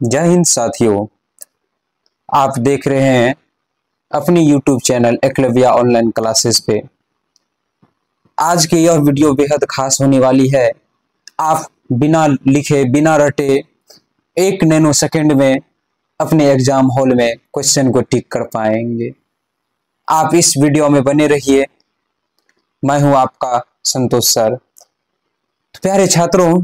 जय हिंद साथियों, आप देख रहे हैं अपनी YouTube channel Eklavya online classes पे। आज की यह वीडियो बेहद खास होने वाली है। आप बिना लिखे बिना रटे 1 नैनो सेकंड में अपने एग्जाम हॉल में क्वेश्चन को टिक कर पाएंगे। आप इस वीडियो में बने रहिए। मैं हूं आपका संतोष सर। तो प्यारे छात्रों,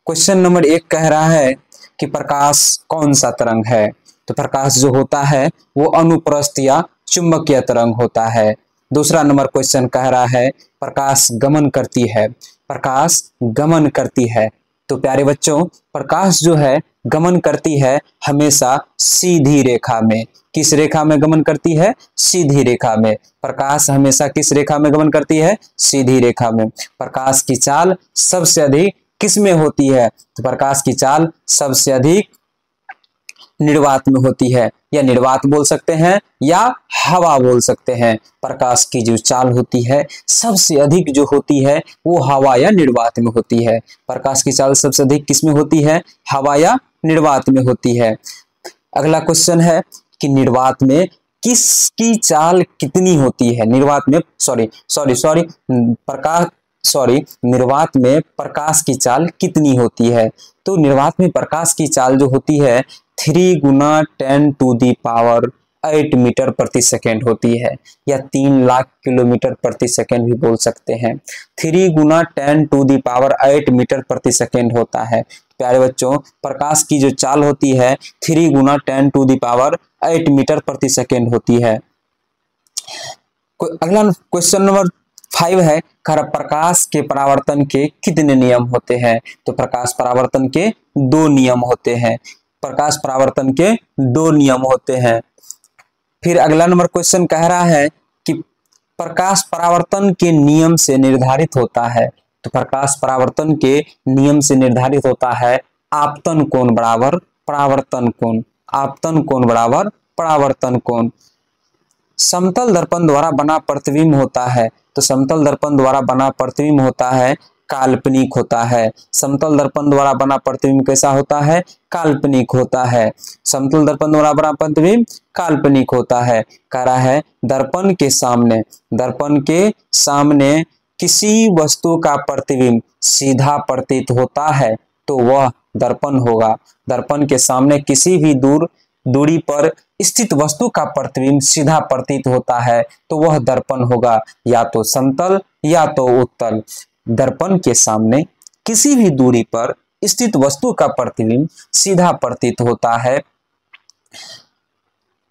क्वेश्चन नंबर 1 कह रहा है कि प्रकाश कौन सा तरंग है। तो प्रकाश जो होता है वो अनुप्रस्थ या चुंबकीय तरंग होता है। दूसरा नंबर क्वेश्चन कह रहा है प्रकाश गमन करती है। प्रकाश गमन करती है। तो प्यारे बच्चों, प्रकाश जो है गमन करती है हमेशा सीधी रेखा में। किस रेखा में गमन करती है? सीधी रेखा में। प्रकाश हमेशा किस रेखा में गमन करती है? सीधी रेखा में। प्रकाश की चाल सबसे अधिक किस में होती है? तो प्रकाश की चाल सबसे अधिक निर्वात में होती है, या निर्वात बोल सकते हैं या हवा बोल सकते हैं। प्रकाश की जो चाल होती है सबसे अधिक जो होती है वो हवा या निर्वात में होती है। प्रकाश की चाल सबसे अधिक किस में होती है? हवा या निर्वात में होती है। अगला क्वेश्चन है कि निर्वात में किसकी चाल कितनी होती है? निर्वात में निर्वात में प्रकाश की चाल कितनी होती है? तो निर्वात में प्रकाश की चाल जो होती है 3 × 10⁸ मीटर प्रति सेकेंड होती है, या 3 लाख किलोमीटर प्रति सेकेंड भी बोल सकते हैं। 3 × 10⁸ मीटर प्रति सेकेंड होता है। प्यारे बच्चों, प्रकाश की जो चाल होती है 3 × 10⁸ मीटर प्रति सेकेंड होती है। अगला क्वेश्चन नंबर 5 है प्रकाश के परावर्तन के कितने नियम होते हैं? तो प्रकाश परावर्तन के 2 नियम होते हैं। प्रकाश परावर्तन के 2 नियम होते हैं। फिर अगला नंबर क्वेश्चन कह रहा है कि प्रकाश परावर्तन के नियम से निर्धारित होता है। तो प्रकाश परावर्तन के नियम से निर्धारित होता है आपतन कोण बराबर परावर्तन कोण। आपतन कोण बराबर परावर्तन कोण। समतल दर्पण द्वारा बना प्रतिबिंब होता है। तो समतल दर्पण द्वारा बना प्रतिबिंब होता है काल्पनिक होता है। समतल दर्पण द्वारा बना प्रतिबिंब कैसा होता है? काल्पनिक होता है। समतल दर्पण द्वारा बना प्रतिबिंब काल्पनिक होता है। कह रहा है दर्पण के सामने किसी वस्तु का प्रतिबिंब सीधा प्रतीत होता है तो वह दर्पण होगा। दर्पण के सामने किसी भी दूरी पर स्थित वस्तु का प्रतिबिंब सीधा प्रतीत होता है तो वह दर्पण होगा, या तो समतल या तो उत्तल। दर्पण के सामने किसी भी दूरी पर स्थित वस्तु का प्रतिबिंब सीधा प्रतीत होता है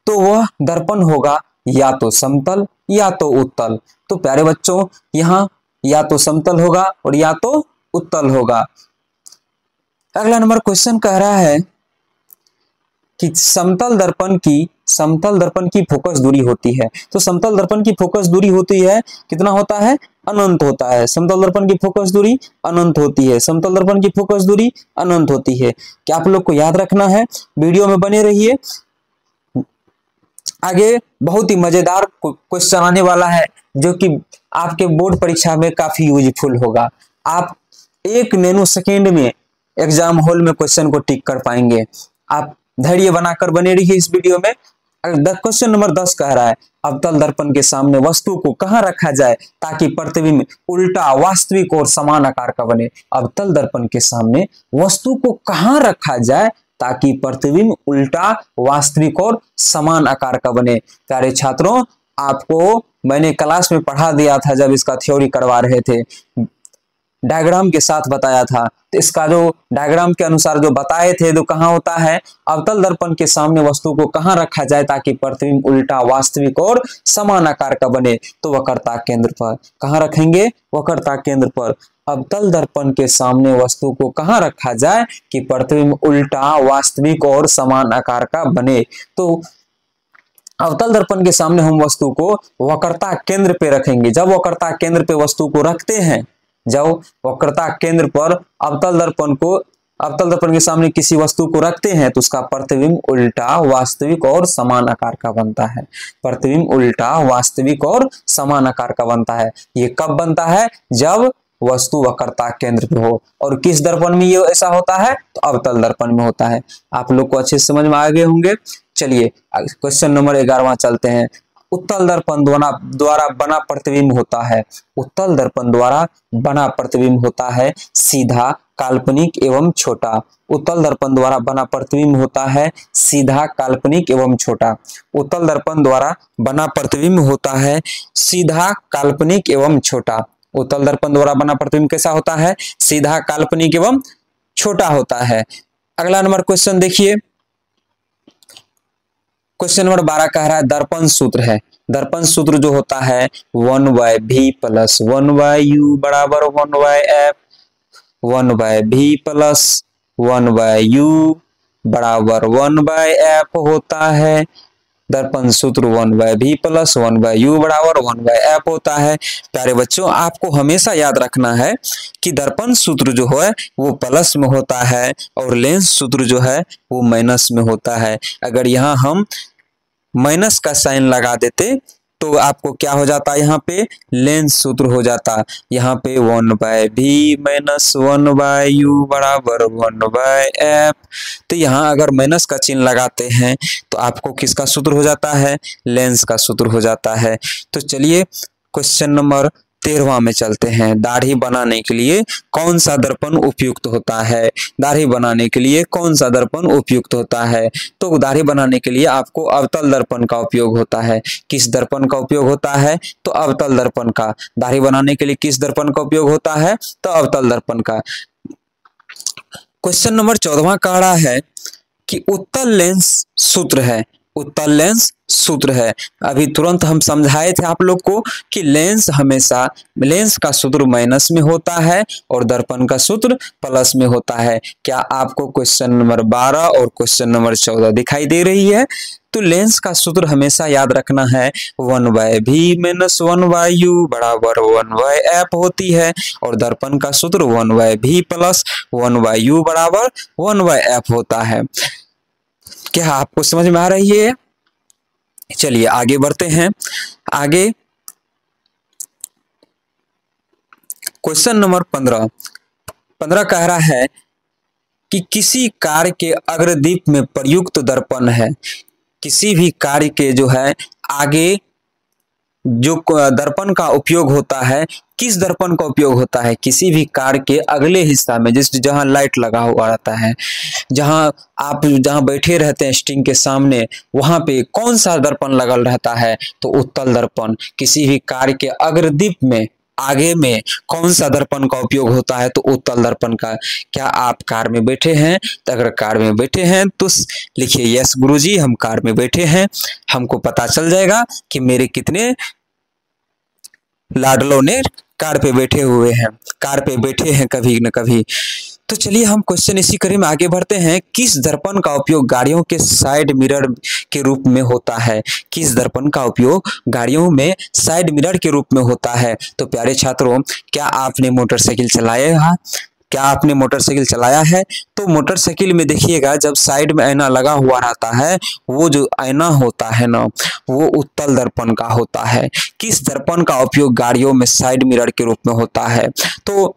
तो वह दर्पण होगा, या तो समतल या तो उत्तल। तो प्यारे बच्चों, यहाँ या तो समतल होगा और या तो उत्तल होगा। अगला नंबर क्वेश्चन कह रहा है कि समतल दर्पण की फोकस दूरी होती है। तो समतल दर्पण की फोकस दूरी होती है कितना होता है? अनंत होता है। समतल दर्पण की फोकस दूरी अनंत होती है। समतल दर्पण की फोकस दूरी अनंत होती है। क्या आप लोग को याद रखना है? वीडियो में बने रहिए। आगे बहुत ही मजेदार क्वेश्चन आने वाला है जो कि आपके बोर्ड परीक्षा में काफी यूजफुल होगा। आप 1 नैनो सेकेंड में एग्जाम हॉल में क्वेश्चन को टिक कर पाएंगे। आप धैर्य बनाकर बने रहिए इस वीडियो में। क्वेश्चन नंबर 10 कह रहा है अवतल दर्पण के सामने वस्तु को कहां रखा जाए ताकि प्रतिबिंब उल्टा वास्तविक और समान आकार का बने। अवतल दर्पण के सामने वस्तु को कहां रखा जाए ताकि प्रतिबिंब उल्टा वास्तविक और समान आकार का बने। प्यारे छात्रों, आपको मैंने क्लास में पढ़ा दिया था जब इसका थ्योरी करवा रहे थे, डायग्राम के साथ बताया था। तो इसका जो डायग्राम के अनुसार जो बताए थे तो कहाँ होता है? अवतल दर्पण के सामने वस्तु को कहाँ रखा जाए ताकि प्रतिबिंब उल्टा वास्तविक और समान आकार का बने? तो वक्रता केंद्र पर। कहाँ रखेंगे? वक्रता केंद्र पर। अवतल दर्पण के सामने वस्तु को कहाँ रखा जाए कि प्रतिबिंब उल्टा वास्तविक और समान आकार का बने? तो अवतल दर्पण के सामने हम वस्तु को वक्रता केंद्र पे रखेंगे। जब वक्रता केंद्र पे वस्तु को रखते हैं, जब वक्रता केंद्र पर अवतल दर्पण के सामने किसी वस्तु को रखते हैं तो उसका प्रतिबिंब उल्टा वास्तविक और समान आकार का बनता है। प्रतिबिंब उल्टा वास्तविक और समान आकार का बनता है। ये कब बनता है? जब वस्तु वक्रता केंद्र पे हो। और किस दर्पण में ये ऐसा होता है? तो अवतल दर्पण में होता है। आप लोग को अच्छे से समझ में आ गए होंगे। चलिए क्वेश्चन नंबर 11 चलते हैं। उत्तल दर्पण द्वारा बना प्रतिबिंब होता है। उत्तल दर्पण द्वारा बना प्रतिबिंब होता है सीधा, काल्पनिक एवं छोटा। उत्तल दर्पण द्वारा बना प्रतिबिंब होता है सीधा, काल्पनिक एवं छोटा। उत्तल दर्पण द्वारा बना प्रतिबिंब होता है सीधा, काल्पनिक एवं छोटा। उत्तल दर्पण द्वारा बना प्रतिबिंब कैसा होता है? सीधा, काल्पनिक एवं छोटा होता है। अगला नंबर क्वेश्चन देखिए, क्वेश्चन नंबर 12 कह रहा है दर्पण सूत्र है। दर्पण सूत्र जो होता है 1/v प्लस 1/u बराबर 1/f, 1/v प्लस 1/u बराबर 1/f होता है। दर्पण सूत्र 1/v प्लस 1/u बराबर 1/f होता है। प्यारे बच्चों, आपको हमेशा याद रखना है कि दर्पण सूत्र जो है वो प्लस में होता है और लेंस सूत्र जो है वो माइनस में होता है। अगर यहाँ हम माइनस का साइन लगा देते तो आपको क्या हो जाता? यहाँ पे लेंस सूत्र हो जाता। यहाँ पे 1/v माइनस 1/u बराबर 1/f। तो यहाँ अगर माइनस का चिन्ह लगाते हैं तो आपको किसका सूत्र हो जाता है? लेंस का सूत्र हो जाता है। तो चलिए क्वेश्चन नंबर 13वां में चलते हैं। दाढ़ी बनाने के लिए कौन सा दर्पण उपयुक्त होता है? दाढ़ी बनाने के लिए कौन सा दर्पण उपयुक्त होता है? तो दाढ़ी बनाने के लिए आपको अवतल दर्पण का उपयोग होता है। किस दर्पण का उपयोग होता है? तो अवतल दर्पण का। दाढ़ी बनाने के लिए किस दर्पण का उपयोग होता है? तो अवतल दर्पण का। क्वेश्चन नंबर 14वां कह रहा है कि उत्तल लेंस सूत्र है। उत्तल लेंस सूत्र है। अभी तुरंत हम समझाए थे आप लोग को कि लेंस हमेशा लेंस का सूत्र माइनस में होता है और दर्पण का सूत्र प्लस में होता है। क्या आपको क्वेश्चन नंबर 12 और क्वेश्चन नंबर 14 दिखाई दे रही है? तो लेंस का सूत्र हमेशा याद रखना है 1/v माइनस 1/u बराबर 1/f होती है और दर्पण का सूत्र 1/v प्लस 1/u बराबर 1/f होता है। क्या आपको समझ में आ रही है? चलिए आगे बढ़ते हैं। आगे क्वेश्चन नंबर 15 कह रहा है कि किसी कार्य के अग्रदीप में प्रयुक्त दर्पण है। किसी भी कार्य के जो है आगे जो दर्पण का उपयोग होता है, किस दर्पण का उपयोग होता है? किसी भी कार के अगले हिस्सा में, जिस जहां लाइट लगा हुआ रहता है, जहां बैठे रहते हैं स्टिंग के सामने, वहां पे कौन सा दर्पण लगल रहता है? तो उत्तल दर्पण। किसी भी कार के अग्रदीप में आगे में कौन सा दर्पण का उपयोग होता है? तो उत्तल दर्पण का। क्या आप कार में बैठे हैं? तो अगर कार में बैठे हैं तो लिखिए यस गुरुजी, हम कार में बैठे हैं। हमको पता चल जाएगा कि मेरे कितने लाडलों ने कार पे बैठे हुए हैं, कार पे बैठे हैं कभी न कभी। तो चलिए हम क्वेश्चन इसी कड़ी में आगे बढ़ते हैं। किस दर्पण का उपयोग गाड़ियों के साइड मिरर के रूप में होता है? किस दर्पण का उपयोग गाड़ियों में साइड मिरर के रूप में होता है? तो प्यारे छात्रों, क्या आपने मोटरसाइकिल चलाया है? क्या आपने मोटरसाइकिल चलाया है? तो मोटरसाइकिल में देखिएगा, जब साइड में आईना लगा हुआ रहता है, वो जो आईना होता है ना, वो उत्तल दर्पण का होता है। किस दर्पण का उपयोग गाड़ियों में साइड मिरर के रूप में होता है? तो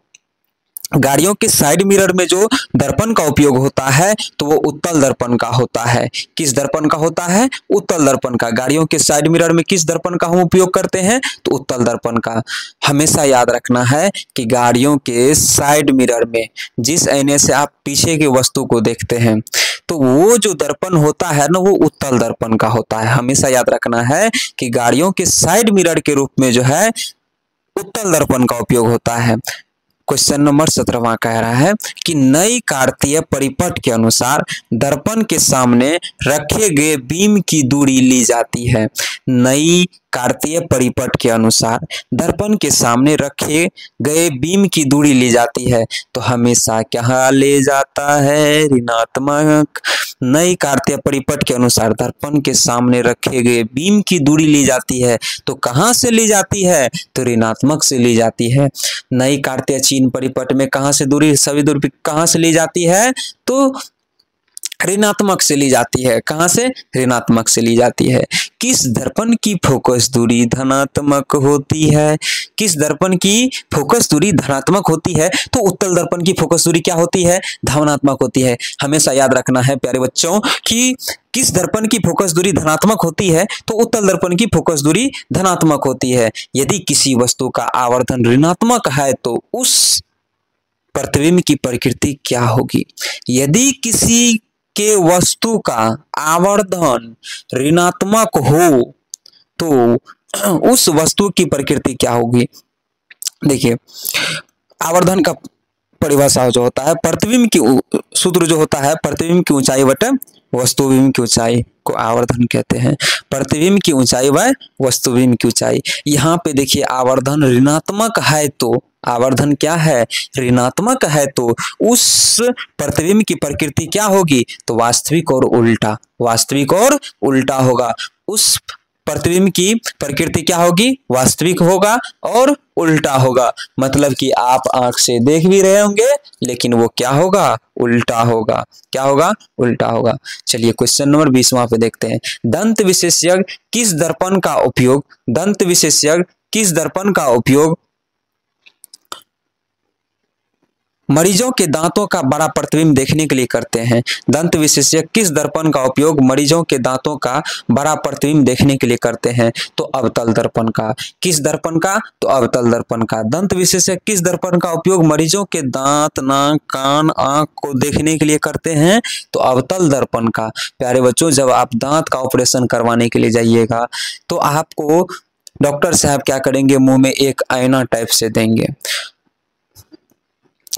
गाड़ियों के साइड मिरर में जो दर्पण का उपयोग होता है तो वो उत्तल दर्पण का होता है। किस दर्पण का होता है? उत्तल दर्पण का। गाड़ियों के साइड मिरर में किस दर्पण का हम उपयोग करते हैं? तो उत्तल दर्पण का। हमेशा याद रखना है कि गाड़ियों के साइड मिरर में, जिस आईने से आप पीछे की वस्तु को देखते हैं, तो वो जो दर्पण होता है ना, वो उत्तल दर्पण का होता है। हमेशा याद रखना है कि गाड़ियों के साइड मिरर के रूप में जो है उत्तल दर्पण का उपयोग होता है। क्वेश्चन नंबर 17वां कह रहा है कि नई कार्तीय परिपथ के अनुसार दर्पण के सामने रखे गए बीम की दूरी ली जाती है। नई कार्तीय परिपथ के अनुसार दर्पण के सामने रखे गए बीम की दूरी ली जाती है। तो हमेशा क्या ले जाता है? ऋणात्मक। नई कार्तीय परिपथ के अनुसार दर्पण के सामने रखे गए बीम की दूरी ली जाती है। तो कहां से ली जाती है? तो ऋणात्मक से ली जाती है। नई कार्तीय चिन्ह परिपथ में कहां से दूरी, सभी दूरी कहां से ली जाती है? तो ऋणात्मक से ली जाती है। कहाँ से? ऋणात्मक से ली जाती है। किस दर्पण की फोकस दूरी धनात्मक होती है? किस दर्पण की फोकस दूरी धनात्मक होती है? तो उत्तल दर्पण की फोकस दूरी क्या होती है? धनात्मक होती है। हमेशा याद रखना है प्यारे बच्चों कि किस दर्पण की फोकस दूरी धनात्मक होती है? तो उत्तल दर्पण की फोकस दूरी धनात्मक होती है। यदि किसी वस्तु का आवर्धन ऋणात्मक है तो उस प्रतिबिंब की प्रकृति क्या होगी? यदि किसी के वस्तु का आवर्धन ऋणात्मक हो तो उस वस्तु की प्रकृति क्या होगी? देखिए, आवर्धन का परिभाषा जो होता है, प्रतिबिंब की सूत्र जो होता है, प्रतिबिंब की ऊंचाई बटे वस्तुबिंब की ऊंचाई को आवर्धन कहते हैं। प्रतिबिंब की ऊंचाई व वस्तुबिंब की ऊंचाई। यहाँ पे देखिए, आवर्धन ऋणात्मक है तो, आवर्धन क्या है? ऋणात्मक है तो उस प्रतिबिंब की प्रकृति क्या होगी? तो वास्तविक और उल्टा, वास्तविक और उल्टा होगा। उस प्रतिबिंब की प्रकृति क्या होगी? वास्तविक होगा और उल्टा होगा। मतलब कि आप आंख से देख भी रहे होंगे लेकिन वो क्या होगा? उल्टा होगा। क्या होगा? उल्टा होगा। चलिए क्वेश्चन नंबर 20वां पे देखते हैं। दंत विशेषज्ञ किस दर्पण का उपयोग, दंत विशेषज्ञ किस दर्पण का उपयोग मरीजों के दांतों का बड़ा प्रतिबिंब देखने के लिए करते हैं? दंत विशेषज्ञ किस दर्पण का उपयोग मरीजों के दांतों का बड़ा प्रतिबिंब देखने के लिए करते हैं? तो अवतल दर्पण का। किस दर्पण का? तो अवतल दर्पण का। दंत विशेषज्ञ किस दर्पण का उपयोग मरीजों के दांत, नाक, कान, आंख को देखने के लिए करते हैं? तो अवतल दर्पण का। प्यारे बच्चों, जब आप दांत का ऑपरेशन करवाने के लिए जाइएगा तो आपको डॉक्टर साहब क्या करेंगे? मुंह में एक आईना टाइप से देंगे।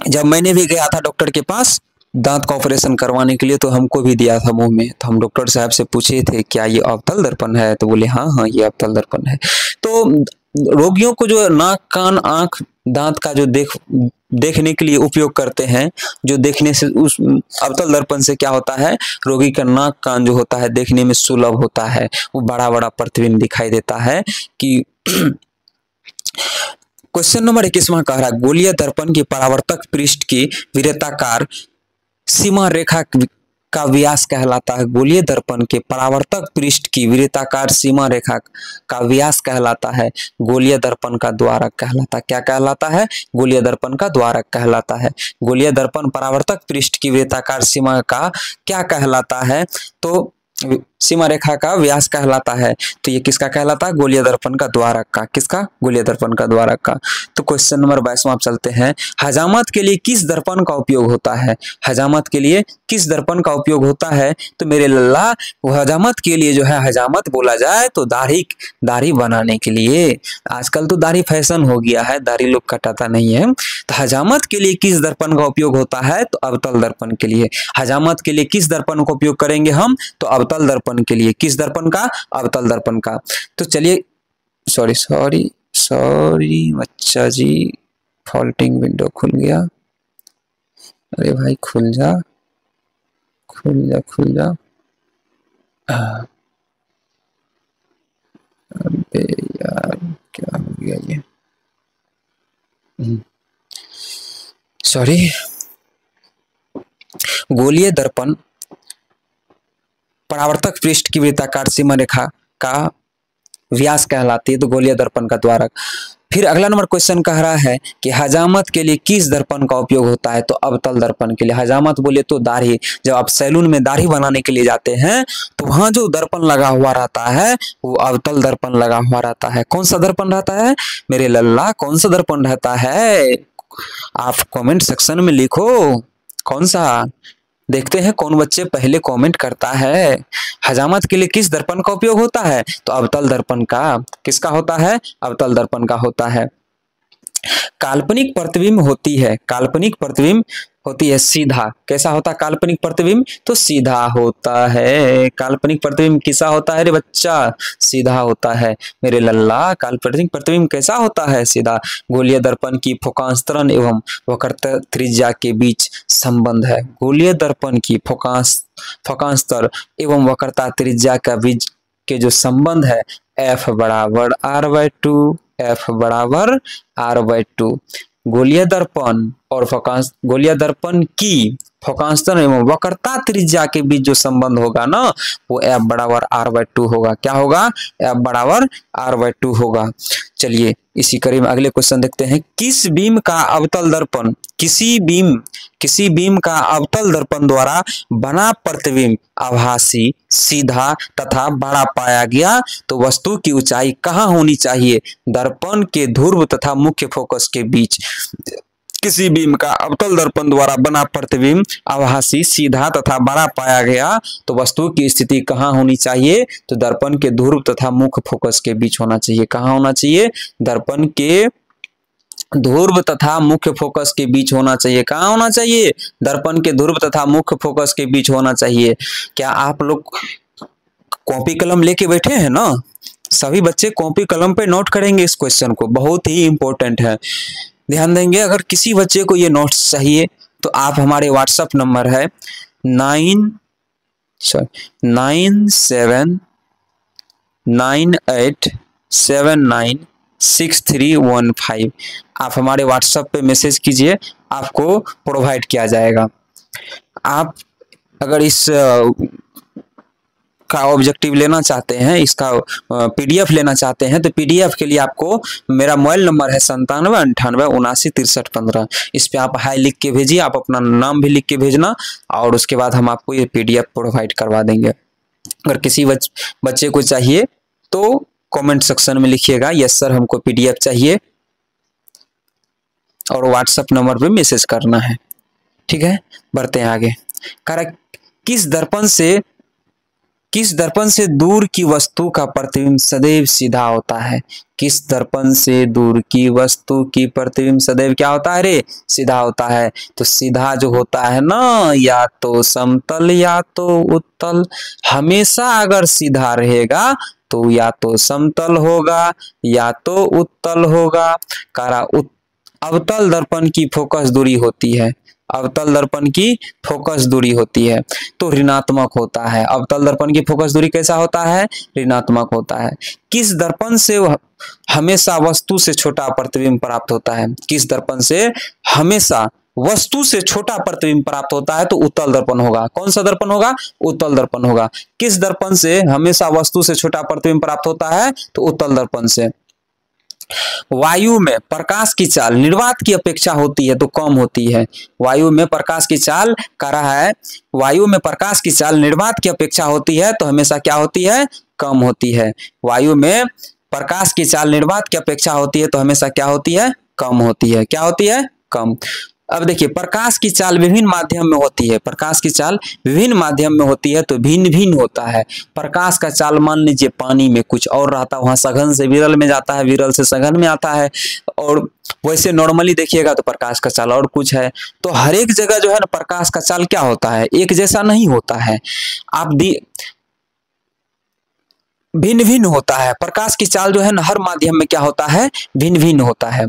जब मैंने भी गया था डॉक्टर के पास दांत का ऑपरेशन करवाने के लिए तो हमको भी दिया था मुंह में। तो हम डॉक्टर साहब से पूछे थे क्या ये अवतल दर्पण है? तो बोले हाँ हाँ ये अवतल दर्पण है। तो रोगियों को जो नाक, कान, आंख, दांत का जो देखने के लिए उपयोग करते हैं, जो देखने से उस अवतल दर्पण से क्या होता है? रोगी का नाक, कान जो होता है देखने में सुलभ होता है, वो बड़ा बड़ा प्रतिबिंब दिखाई देता है। कि क्वेश्चन नंबर 21वां कह रहा है, गोलीय दर्पण की परावर्तक पृष्ठ की वृत्ताकार सीमा रेखा का व्यास कहलाता है। गोलीय दर्पण के परावर्तक पृष्ठ की वृत्ताकार सीमा रेखा का व्यास कहलाता है गोलीय दर्पण का द्वारक कहलाता है। क्या कहलाता है? गोलीय दर्पण का द्वारक कहलाता है। गोलीय दर्पण परावर्तक पृष्ठ की वृत्ताकार सीमा का क्या कहलाता है? तो सीमा रेखा का व्यास कहलाता है। तो ये किसका कहलाता है? गोलीय दर्पण का द्वारक का। किसका? गोलीय दर्पण का द्वारक का। तो क्वेश्चन नंबर 22वां आप चलते हैं। हजामत के लिए किस दर्पण का उपयोग होता है? हजामत के लिए किस दर्पण का उपयोग होता है? तो मेरे लल्ला, वो हजामत के लिए जो है, हजामत बोला जाए तो दाढ़ी बनाने के लिए। आजकल तो दाढ़ी फैशन हो गया है, दाढ़ी लोग कटाता नहीं है। तो हजामत के लिए किस दर्पण का उपयोग होता है? तो अवतल दर्पण के लिए। हजामत के लिए किस दर्पण का उपयोग करेंगे हम? तो अवतल दर्पण के लिए। किस दर्पण का? अवतल दर्पण का। तो चलिए, सॉरी बच्चा जी, फॉल्टिंग विंडो खुल गया। अरे भाई खुल जा। अबे यार क्या हो गया ये? सॉरी। गोलीय दर्पण परावर्तक पृष्ठ की वृत्ताकार सीमा रेखा का व्यास कहलाती है, तो गोलीय दर्पण का द्वारक। फिर अगला नंबर क्वेश्चन कह रहा है कि हजामत के लिए किस दर्पण का उपयोग होता है? तो अवतल दर्पण के लिए। हजामत बोले तो दाढ़ी, जब आप सैलून में दाढ़ी बनाने के लिए जाते हैं तो वहां जो दर्पण लगा हुआ रहता है वो अवतल दर्पण लगा हुआ रहता है। कौन सा दर्पण रहता है मेरे लल्ला? कौन सा दर्पण रहता है? आप कमेंट सेक्शन में लिखो कौन सा। देखते हैं कौन बच्चे पहले कमेंट करता है। हजामत के लिए किस दर्पण का उपयोग होता है? तो अवतल दर्पण का। किसका होता है? अवतल दर्पण का होता है। काल्पनिक प्रतिबिंब होती है, काल्पनिक प्रतिबिंब होती है सीधा। कैसा होता है काल्पनिक प्रतिबिंब? तो सीधा होता है। काल्पनिक प्रतिबिंब कैसा होता है रे बच्चा? सीधा होता है मेरे लल्ला। काल्पनिक प्रतिबिंब कैसा होता है? सीधा। गोलीय दर्पण की फोकांतरण एवं वक्रता त्रिज्या के बीच संबंध है। गोलीय दर्पण की फोकांतर एवं वक्रता त्रिज्या का बीच के जो संबंध है, F बराबर R/2, F बराबर R/2। गोलीय दर्पण और गोलीय दर्पण की फोकांतर एवं वक्रता त्रिज्या के बीच जो संबंध होगा ना वो F बराबर r/2 होगा। क्या होगा? F बराबर r/2 होगा। चलिए इसी कड़ी में अगले क्वेश्चन देखते हैं। किस बीम का अवतल दर्पण किसी बीम का अवतल दर्पण द्वारा बना प्रतिबिंब आभासी, सीधा तथा बड़ा पाया गया तो वस्तु की ऊंचाई कहाँ होनी चाहिए? दर्पण के ध्रुव तथा मुख्य फोकस के बीच। किसी बीम का अवतल दर्पण द्वारा बना प्रतिबिंब आभासी, सीधा तथा बड़ा पाया गया तो वस्तु की स्थिति कहाँ होनी चाहिए? तो दर्पण के ध्रुव तथा मुख्य फोकस के बीच होना चाहिए। कहाँ होना चाहिए? दर्पण के ध्रुव तथा मुख्य फोकस के बीच होना चाहिए। कहाँ होना चाहिए? दर्पण के ध्रुव तथा मुख्य फोकस के बीच होना चाहिए। क्या आप लोग कॉपी कलम लेके बैठे हैं ना? सभी बच्चे कॉपी कलम पे नोट करेंगे इस क्वेश्चन को, बहुत ही इंपॉर्टेंट है, ध्यान देंगे। अगर किसी बच्चे को ये नोट्स चाहिए तो आप हमारे व्हाट्सएप नंबर है 9798796315, आप हमारे व्हाट्सएप पे मैसेज कीजिए, आपको प्रोवाइड किया जाएगा। आप अगर इस का ऑब्जेक्टिव लेना चाहते हैं, इसका पीडीएफ लेना चाहते हैं तो पीडीएफ के लिए आपको मेरा मोबाइल नंबर है 9798796315। इस पे आप हाई लिख के भेजिए, आप अपना नाम भी लिख के भेजना और उसके बाद हम आपको ये पीडीएफ प्रोवाइड करवा देंगे। अगर किसी बच्चे को चाहिए तो कमेंट सेक्शन में लिखिएगा यस सर हमको पीडीएफ चाहिए, और व्हाट्सएप नंबर पे मैसेज करना है। ठीक है, बढ़ते हैं आगे। करेक्ट, किस दर्पण से दूर की वस्तु का प्रतिबिंब सदैव सीधा होता है? किस दर्पण से दूर की वस्तु की प्रतिबिंब सदैव क्या होता है रे? सीधा होता है। तो सीधा जो होता है ना, या तो समतल या तो उत्तल। हमेशा अगर सीधा रहेगा तो या तो समतल होगा या तो उत्तल होगा। अवतल दर्पण की फोकस दूरी होती है, अवतल दर्पण की फोकस दूरी होती है तो ऋणात्मक होता है। अवतल दर्पण की फोकस दूरी कैसा होता है? ऋणात्मक होता है। किस दर्पण से हमेशा वस्तु से छोटा प्रतिबिंब प्राप्त होता है? किस दर्पण से हमेशा वस्तु से छोटा प्रतिबिंब प्राप्त होता है? तो उत्तल दर्पण होगा। कौन सा दर्पण होगा? उत्तल दर्पण होगा। किस दर्पण से हमेशा वस्तु से छोटा प्रतिबिंब प्राप्त होता है? तो उत्तल दर्पण से। वायु में प्रकाश की चाल निर्वात की अपेक्षा होती है तो कम होती है। वायु में प्रकाश की चाल कह रहा है, वायु में प्रकाश की चाल निर्वात की अपेक्षा होती है तो हमेशा क्या होती है? कम होती है। वायु में प्रकाश की चाल निर्वात की अपेक्षा होती है तो हमेशा क्या होती है? कम होती है। क्या होती है? कम। अब देखिए, प्रकाश की चाल विभिन्न माध्यम में होती है। प्रकाश की चाल विभिन्न माध्यम में होती है तो भिन्न भिन्न होता है। प्रकाश का चाल मान लीजिए पानी में कुछ और रहता है, वहां सघन से विरल में जाता है, विरल से सघन में आता है, और वैसे नॉर्मली देखिएगा तो प्रकाश का चाल और कुछ है। तो हर एक जगह जो है ना प्रकाश का चाल क्या होता है? एक जैसा नहीं होता है। भिन्न भिन्न होता है। प्रकाश की चाल जो है ना हर माध्यम में क्या होता है? भिन्न भिन्न होता है।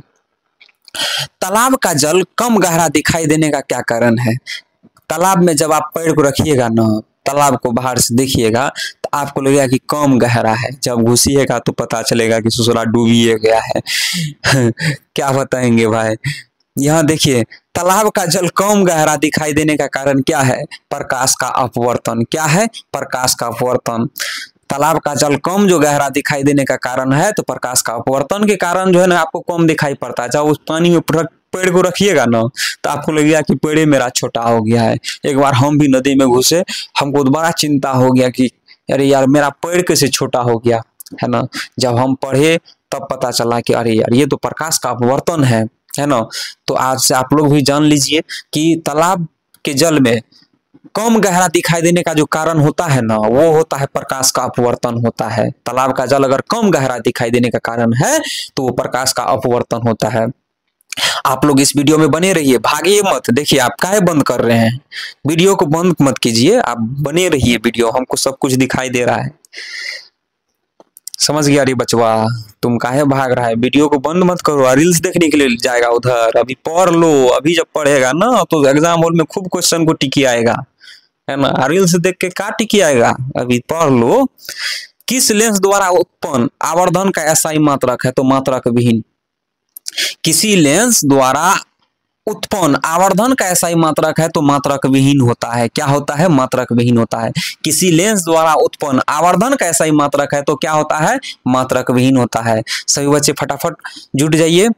तालाब का जल कम गहरा दिखाई देने का क्या कारण है? तालाब में जब आप पैर को रखिएगा ना, तालाब को बाहर से देखिएगा तो आपको लगेगा कि कम गहरा है, जब घुसिएगा तो पता चलेगा कि ससुरा डूबिए गया है। क्या बताएंगे भाई? यहाँ देखिए, तालाब का जल कम गहरा दिखाई देने का कारण क्या है? प्रकाश का अपवर्तन। क्या है? प्रकाश का अपवर्तन। तालाब का जल कम जो गहरा दिखाई देने का कारण है तो प्रकाश का अपवर्तन के कारण जो है ना आपको कम दिखाई पड़ता है। जब उस पानी में पेड़ को रखिएगा ना तो आपको लगेगा कि पेड़ मेरा छोटा हो गया है। एक बार हम भी नदी में घुसे, हमको तो बड़ा चिंता हो गया कि अरे यार मेरा पेड़ कैसे छोटा हो गया, है ना। जब हम पढ़े तब पता चला कि अरे यार ये तो प्रकाश का अपवर्तन है ना। तो आज से आप लोग भी जान लीजिए कि तालाब के जल में कम गहरा दिखाई देने का जो कारण होता है ना वो होता है प्रकाश का अपवर्तन होता है। तालाब का जल अगर कम गहरा दिखाई देने का कारण है तो वो प्रकाश का अपवर्तन होता है। आप लोग इस वीडियो में बने रहिए, भागिए मत। देखिए आप काहे बंद कर रहे हैं? वीडियो को बंद मत कीजिए, आप बने रहिए। वीडियो हमको सब कुछ दिखाई दे रहा है। समझ गया रे बचवा, तुम काहे भाग रहा है? वीडियो को बंद मत करो, रील्स देखने के लिए जाएगा उधर। अभी पढ़ लो, अभी जब पढ़ेगा ना तो एग्जाम हॉल में खूब क्वेश्चन को टिकी आएगा, है ना। रील्स देख के का टिकी आएगा? अभी पढ़ लो। किस लेंस द्वारा उत्पन्न आवर्धन का एसआई मात्रक है? तो मात्रक विहीन। किसी लेंस द्वारा उत्पन्न आवर्धन का SI मात्रक है तो मात्रक विहीन होता है। क्या होता है? मात्रक विहीन होता है। किसी लेंस द्वारा उत्पन्न आवर्धन का SI मात्रक है तो क्या होता है? मात्रक विहीन होता है। सभी बच्चे फटाफट जुट जाइए।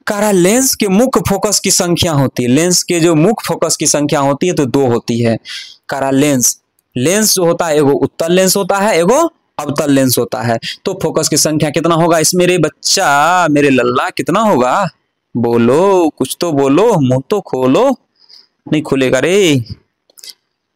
कह लेंस के मुख्य फोकस की संख्या होती है, लेंस के जो मुख्य फोकस की संख्या होती है तो 2 होती है। कह लेंस जो होता है एगो उत्तल लेंस होता है, एगो अवतल लेंस होता है। तो फोकस की संख्या कितना होगा इसमें रे बच्चा, मेरे लल्ला, कितना होगा? बोलो, कुछ तो बोलो, मुंह तो खोलो। नहीं खुलेगा रे।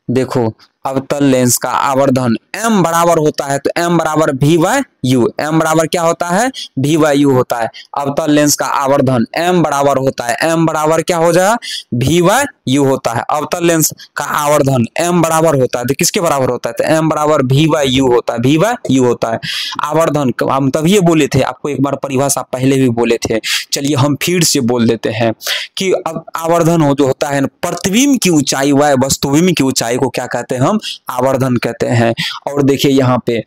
देखो अवतल लेंस का आवर्धन m बराबर होता है तो m बराबर v/u, m बराबर क्या होता है? v/u होता है। अवतल लेंस का आवर्धन m बराबर होता है, m बराबर क्या हो जाएगा? v/u होता है। अवतल लेंस का आवर्धन m बराबर होता है तो किसके बराबर होता है? तो m बराबर v/u होता है, v/u होता है। आवर्धन हम तभी बोले थे, आपको एक बार परिभाषा पहले भी बोले थे, चलिए हम फिर से बोल देते हैं कि अब आवर्धन हो जो होता है प्रतिबिंब की ऊंचाई व वस्तुबिंब की ऊंचाई को क्या कहते हैं? हम आवर्धन कहते हैं। और देखिए यहाँ पे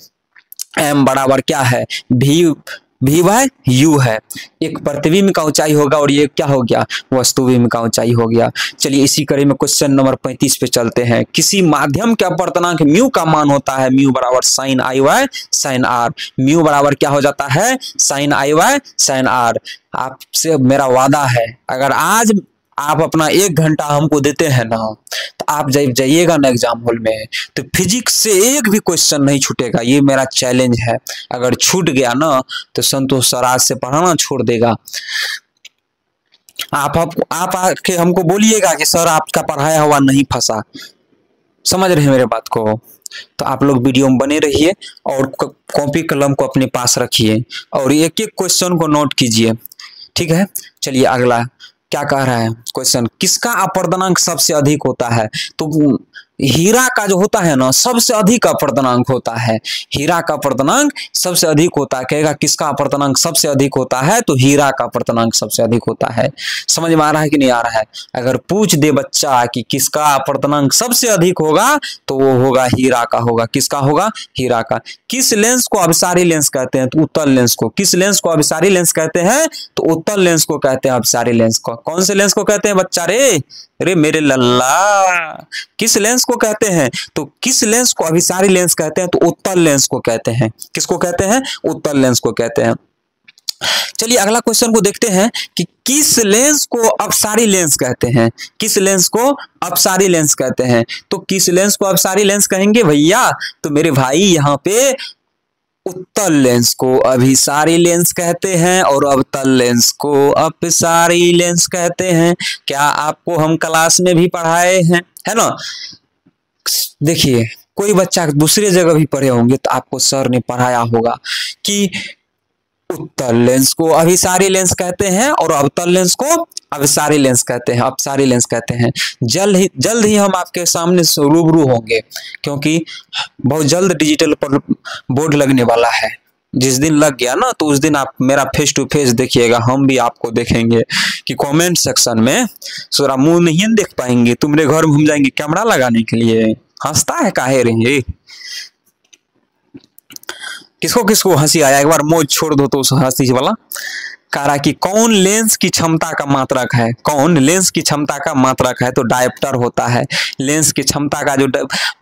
m बराबर क्या है? v/u है। एक प्रतिबिंब का ऊंचाई होगा और ये क्या हो गया? वस्तुबिंब का ऊंचाई हो गया। चलिए इसी कड़ी में क्वेश्चन नंबर 35 पे चलते हैं। किसी माध्यम के अपवर्तनांक म्यू का मान होता है म्यू बराबर sin i/sin r। म्यू बराबर क्या हो जाता है? sin i/sin r। आपसे मेरा वादा है, अगर आज आप अपना 1 घंटा हमको देते हैं ना, तो आप जब जाइएगा ना एग्जाम हॉल में तो फिजिक्स से एक भी क्वेश्चन नहीं छूटेगा। ये मेरा चैलेंज है। अगर छूट गया ना तो संतोष सर आज से पढ़ाना छोड़ देगा। आप आके हमको बोलिएगा कि सर आपका पढ़ाया हुआ नहीं फंसा। समझ रहे हैं मेरे बात को? तो आप लोग वीडियो में बने रहिए और कॉपी कलम को अपने पास रखिए और एक एक क्वेश्चन को नोट कीजिए, ठीक है? चलिए अगला क्या कह रहा है क्वेश्चन, किसका अपवर्तनांक सबसे अधिक होता है? तो हीरा का जो होता है ना सबसे अधिक अपवर्तनांक होता है। हीरा का अपवर्तनांक सबसे अधिक होता है। कहेगा किसका अपवर्तनांक सबसे अधिक होता है? तो हीरा का अपवर्तनांक सबसे अधिक होता है। समझ में आ रहा है कि नहीं आ रहा है? अगर पूछ दे बच्चा कि किसका अपवर्तनांक सबसे अधिक होगा तो वो होगा हीरा का होगा। किसका होगा? हीरा का। किस लेंस को अभिसारी लेंस कहते हैं? तो उत्तल लेंस को। किस लेंस को अभिसारी लेंस कहते हैं? तो उत्तल लेंस को कहते हैं अभिसारी लेंस को। कौन से लेंस को कहते हैं बच्चा रे? अरे मेरे लल्ला, किस लेंस को कहते हैं? तो किस लेंस को अभिसारी लेंस कहते हैं? तो उत्तल लेंस को कहते हैं। किसको कहते हैं? उत्तल लेंस को कहते हैं। चलिए अगला क्वेश्चन को देखते हैं कि किस लेंस को अपसारी लेंस कहते हैं? किस लेंस को अपसारी लेंस कहते हैं? तो किस लेंस को अपसारी लेंस कहेंगे भैया? तो मेरे भाई यहाँ पे उत्तल लेंस को अभिसारी लेंस कहते हैं और अवतल लेंस को अपसारी लेंस कहते हैं। क्या आपको हम क्लास में भी पढ़ाए हैं, है ना? देखिए कोई बच्चा दूसरे जगह भी पढ़े होंगे तो आपको सर ने पढ़ाया होगा कि उत्तल लेंस को अभिसारी लेंस कहते हैं और अवतल लेंस को अभिसारी लेंस कहते हैं, अपसारी लेंस कहते हैं। जल्द ही हम आपके सामने रूबरू होंगे, क्योंकि बहुत जल्द डिजिटल पर बोर्ड लगने वाला है। जिस दिन लग गया ना तो उस दिन आप मेरा फेस टू फेस देखिएगा, हम भी आपको देखेंगे कि कमेंट सेक्शन में सोरा मुंह नहीं देख पाएंगे। तुम्हारे घर में हम जाएंगे कैमरा लगाने के लिए। हंसता है काहे रहे? किसको किसको हंसी आया? एक बार मौज छोड़ दो तो उस हंसी वाला। कह रहा कि कौन लेंस की क्षमता का मात्रक है? कौन लेंस की क्षमता का मात्रक है? तो डायप्टर होता है। लेंस की क्षमता का जो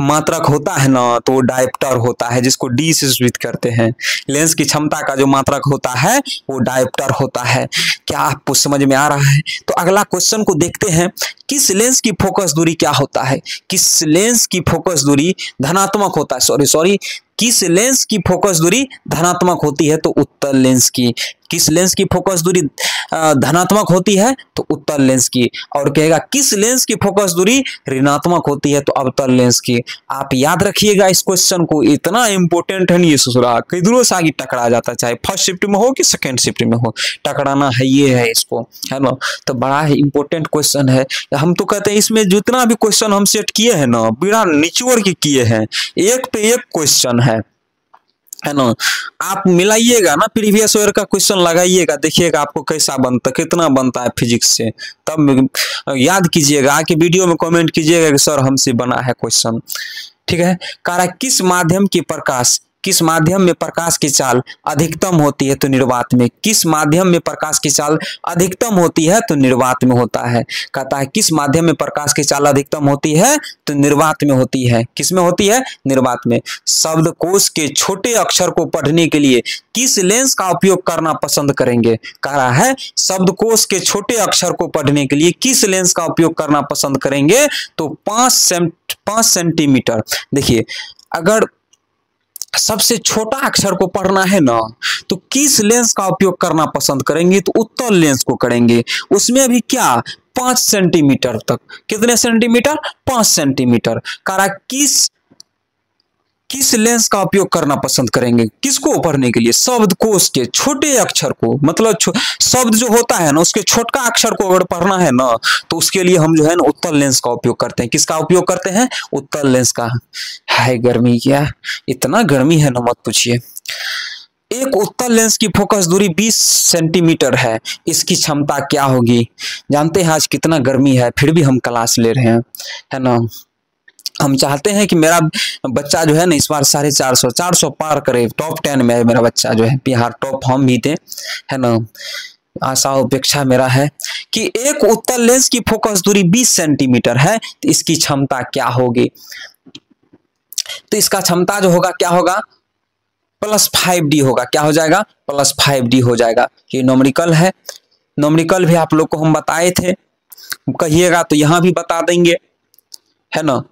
मात्रक होता है ना तो डायप्टर होता है, जिसको डी से सूचित करते हैं। लेंस की क्षमता का जो मात्रक होता है वो डायप्टर होता है। क्या आपको समझ में आ रहा है? तो अगला क्वेश्चन को देखते हैं। किस लेंस की फोकस दूरी क्या होता है? किस लेंस की फोकस दूरी धनात्मक होता है? सॉरी किस लेंस की फोकस दूरी धनात्मक होती है? तो उत्तल लेंस की। किस लेंस की फोकस दूरी धनात्मक होती है? तो उत्तल लेंस की। और कहेगा किस लेंस की फोकस दूरी ऋणात्मक होती है? तो अवतल लेंस की। आप याद रखिएगा इस क्वेश्चन को, इतना इंपॉर्टेंट है ये ससुरा, किधरों से आगे टकरा जाता, चाहे फर्स्ट शिफ्ट में हो कि सेकेंड शिफ्ट में हो, टकराना है ये है इसको, है ना? तो बड़ा ही इंपॉर्टेंट क्वेश्चन है। हम तो कहते हैं इसमें जितना भी क्वेश्चन हम सेट किए हैं ना बिना निचोड़ के किए हैं, एक पे एक क्वेश्चन है ना? आप मिलाइएगा ना, प्रीवियस ईयर का क्वेश्चन लगाइएगा, देखिएगा आपको कैसा बनता, कितना बनता है फिजिक्स से। तब याद कीजिएगा, आके वीडियो में कमेंट कीजिएगा कि सर हमसे बना है क्वेश्चन, ठीक है? कह रहा किस माध्यम की प्रकाश किस माध्यम में प्रकाश की चाल अधिकतम होती है? तो निर्वात में। किस माध्यम में प्रकाश की चाल अधिकतम होती है? तो निर्वात में होता है। कहता है किस माध्यम में प्रकाश की चाल अधिकतम होती है? तो निर्वात में होती है। किस में होती है? निर्वात में। शब्दकोश के छोटे अक्षर को पढ़ने के लिए किस लेंस का उपयोग करना पसंद करेंगे? कह रहा है शब्दकोश के छोटे अक्षर को पढ़ने के लिए किस लेंस का उपयोग करना पसंद करेंगे? तो 5 सेंटीमीटर। देखिए, अगर सबसे छोटा अक्षर को पढ़ना है ना, तो किस लेंस का उपयोग करना पसंद करेंगे? तो उत्तल लेंस को करेंगे। उसमें भी क्या 5 सेंटीमीटर तक। कितने सेंटीमीटर? 5 सेंटीमीटर। करा किस लेंस का उपयोग करना पसंद करेंगे? किसको पढ़ने के लिए? शब्दकोश के छोटे अक्षर को, मतलब शब्द जो होता है ना, उसके छोटा अक्षर को अगर पढ़ना है ना, तो उसके लिए हम जो है ना उत्तल लेंस का उपयोग करते हैं। किसका उपयोग करते हैं? उत्तल लेंस का। हाय गर्मी, क्या इतना गर्मी है ना, मत पूछिए। एक उत्तल लेंस की फोकस दूरी 20 सेंटीमीटर है। इसकी क्षमता क्या होगी? जानते हैं आज कितना गर्मी है, फिर भी हम क्लास ले रहे हैं, है ना। हम चाहते हैं कि मेरा बच्चा जो है ना इस बार 450 पार करे, टॉप 10 में है मेरा बच्चा जो है, बिहार टॉप हम भी दे, है ना। आशा अपेक्षा मेरा है कि एक उत्तल लेंस की फोकस दूरी 20 सेंटीमीटर है, तो इसकी क्षमता क्या होगी? तो इसका क्षमता जो होगा क्या होगा? +5D होगा। क्या हो जाएगा? +5D हो जाएगा। ये न्यूमेरिकल है, न्यूमेरिकल भी आप लोग को हम बताए थे, कहिएगा तो यहां भी बता देंगे, है ना।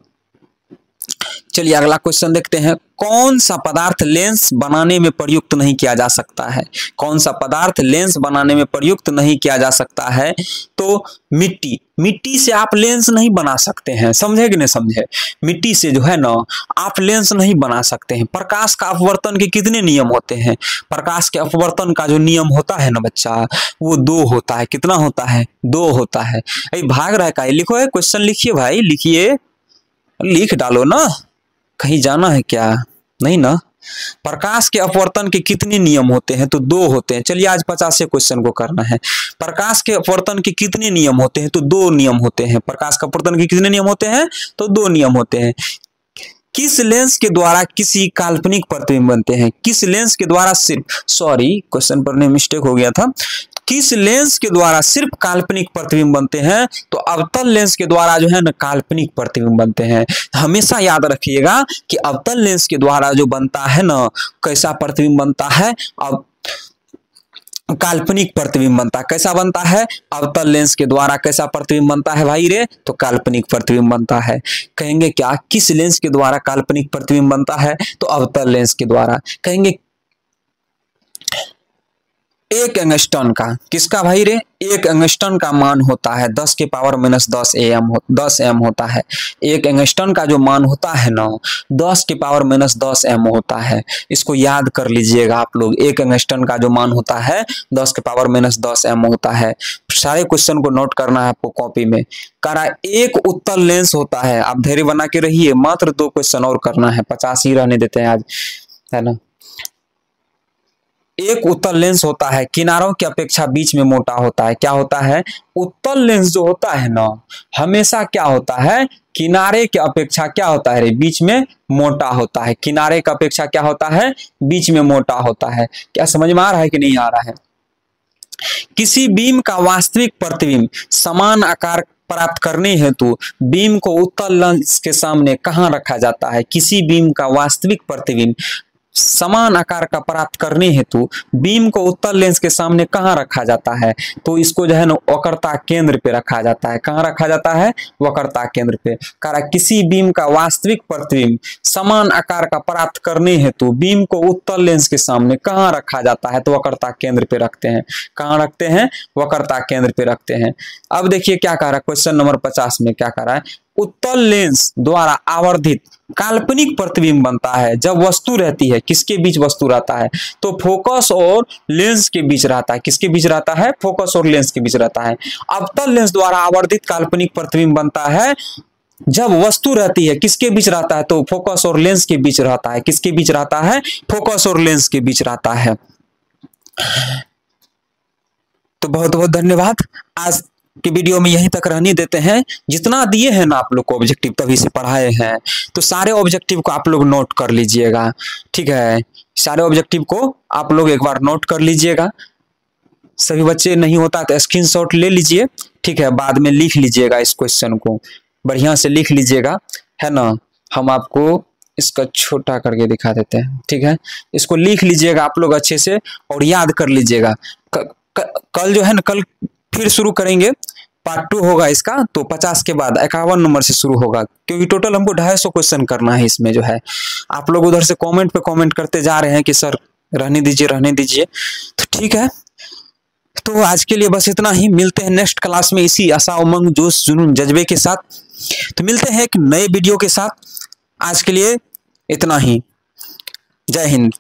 चलिए अगला क्वेश्चन देखते हैं। कौन सा पदार्थ लेंस बनाने में प्रयुक्त नहीं किया जा सकता है? कौन सा पदार्थ लेंस बनाने में प्रयुक्त नहीं किया जा सकता है? तो मिट्टी। मिट्टी से आप लेंस नहीं बना सकते हैं, समझे कि नहीं समझे। मिट्टी से जो है ना आप लेंस नहीं बना सकते हैं। प्रकाश का अपवर्तन के कितने नियम होते हैं? प्रकाश के अपवर्तन का जो नियम होता है ना बच्चा, वो 2 होता है। कितना होता है? 2 होता है। अरे भाग रहा है का? लिखो है क्वेश्चन, लिखिए भाई, लिखिए, लिख डालो ना, कहीं जाना है क्या? नहीं ना। प्रकाश के अपवर्तन के कितने नियम होते हैं? तो 2 होते हैं। चलिए आज 50 क्वेश्चन को करना है। प्रकाश के अपवर्तन के कितने नियम होते हैं? तो 2 नियम होते हैं। प्रकाश के अपवर्तन के कितने नियम होते हैं? तो 2 नियम होते हैं। किस लेंस के द्वारा किसी काल्पनिक प्रतिबिंब बनते हैं? किस लेंस के द्वारा सिर्फ, सॉरी क्वेश्चन पढ़ने में मिस्टेक हो गया था। किस लेंस के द्वारा सिर्फ काल्पनिक प्रतिबिंब बनते हैं? तो अवतल लेंस के द्वारा जो है ना काल्पनिक प्रतिबिंब बनते हैं। हमेशा याद रखिएगा कि अवतल लेंस के द्वारा जो बनता है ना, कैसा प्रतिबिंब बनता है? अब काल्पनिक प्रतिबिंब बनता है। कैसा बनता है? अवतल लेंस के द्वारा कैसा प्रतिबिंब बनता है भाई रे? तो काल्पनिक प्रतिबिंब बनता है। कहेंगे क्या? किस लेंस के द्वारा काल्पनिक प्रतिबिंब बनता है? तो अवतल लेंस के द्वारा। कहेंगे 1 एंगस्ट्रॉन का, किसका भाई रे? 1 एंगस्ट्रॉन का मान होता है 10⁻10 एम होता है। 1 एंगस्ट्रॉन का जो मान होता है ना 10⁻10 एम होता है। इसको याद कर लीजिएगा आप लोग। 1 एंगस्ट्रॉन का जो मान होता है 10⁻10 एम होता है। सारे क्वेश्चन को नोट करना है आपको कॉपी में। करा एक उत्तल लेंस होता है। आप धैर्य बना के रहिए, मात्र 2 क्वेश्चन और करना है, 50 ही रहने देते हैं आज, है ना। एक उत्तल लेंस होता है, किनारों की अपेक्षा बीच में मोटा होता है। क्या होता है? उत्तल लेंस जो होता है ना हमेशा क्या होता है? किनारे की अपेक्षा क्या होता है रे? बीच में मोटा होता है। किनारे की अपेक्षा क्या होता है? बीच में मोटा होता है। क्या समझ में आ रहा है कि नहीं आ रहा है? किसी बीम का वास्तविक प्रतिबिंब समान आकार प्राप्त करने हेतु बीम को उत्तल लेंस के सामने कहाँ रखा जाता है? किसी बीम का वास्तविक प्रतिबिंब समान आकार का प्राप्त करने हेतु बीम को उत्तल लेंस के सामने कहाँ रखा जाता है? तो इसको जो है ना वक्रता केंद्र पे रखा जाता है। कहाँ रखा जाता है? वक्रता केंद्र पे। कहा किसी बीम का वास्तविक प्रतिबिंब समान आकार का प्राप्त करने हेतु बीम को उत्तल लेंस के सामने कहाँ रखा जाता है? तो वक्रता केंद्र पे रखते हैं। कहाँ रखते हैं? वक्रता केंद्र पे रखते हैं। अब देखिए क्या कह रहा है क्वेश्चन नंबर 50 में, क्या कह रहा है? उत्तल लेंस द्वारा आवर्धित काल्पनिक प्रतिबिंब बनता है जब वस्तु रहती है। किसके बीच वस्तु रहता है? तो फोकस और लेंस के बीच रहता है। किसके बीच रहता है? फोकस और लेंस के बीच रहता है। अवतल लेंस द्वारा आवर्धित काल्पनिक प्रतिबिंब बनता है जब वस्तु रहती है। किसके बीच रहता है? तो फोकस और लेंस के बीच रहता है। किसके बीच रहता है? फोकस और लेंस के बीच रहता है। तो बहुत बहुत धन्यवाद। आज कि वीडियो में यहीं तक रहने देते हैं। जितना दिए हैं ना आप लोग को ऑब्जेक्टिव, तभी से पढ़ाए हैं, तो सारे ऑब्जेक्टिव को आप लोग नोट कर लीजिएगा। ठीक है, सारे ऑब्जेक्टिव को आप लोग एक बार नोट कर लीजिएगा। सभी बच्चे नहीं होता तो स्क्रीनशॉट ले लीजिए। ठीक है, बाद में लिख लीजिएगा, इस क्वेश्चन को बढ़िया से लिख लीजिएगा, है ना। हम आपको इसका छोटा करके दिखा देते हैं। ठीक है, इसको लिख लीजिएगा आप लोग अच्छे से और याद कर लीजिएगा। कल जो है ना, कल फिर शुरू करेंगे, पार्ट 2 होगा इसका, तो 50 के बाद 51 नंबर से शुरू होगा, क्योंकि टोटल हमको 250 क्वेश्चन करना है इसमें जो है। आप लोग उधर से कमेंट पे कमेंट करते जा रहे हैं कि सर रहने दीजिए रहने दीजिए, तो ठीक है। तो आज के लिए बस इतना ही, मिलते हैं नेक्स्ट क्लास में इसी आशा उमंग जोश जुनून जज्बे के साथ। तो मिलते हैं एक नए वीडियो के साथ। आज के लिए इतना ही, जय हिंद।